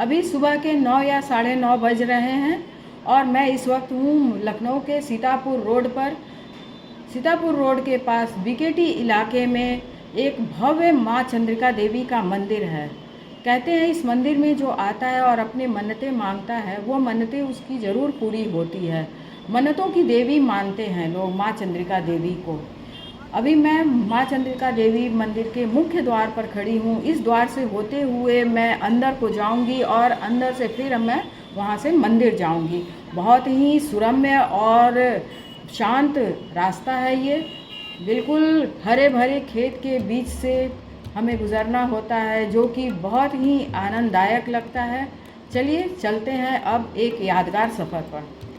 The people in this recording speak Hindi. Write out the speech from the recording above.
अभी सुबह के 9 या 9:30 बज रहे हैं और मैं इस वक्त हूँ लखनऊ के सीतापुर रोड पर। सीतापुर रोड के पास बीकेटी इलाके में एक भव्य माँ चंद्रिका देवी का मंदिर है। कहते हैं इस मंदिर में जो आता है और अपने मन्नतें मांगता है वो मन्नतें उसकी ज़रूर पूरी होती है। मन्नतों की देवी मानते हैं लोग माँ चंद्रिका देवी को। अभी मैं माँ चंद्रिका देवी मंदिर के मुख्य द्वार पर खड़ी हूँ। इस द्वार से होते हुए मैं अंदर को जाऊँगी और अंदर से फिर मैं वहाँ से मंदिर जाऊँगी। बहुत ही सुरम्य और शांत रास्ता है ये। बिल्कुल हरे भरे खेत के बीच से हमें गुज़रना होता है, जो कि बहुत ही आनंददायक लगता है। चलिए चलते हैं अब एक यादगार सफ़र पर।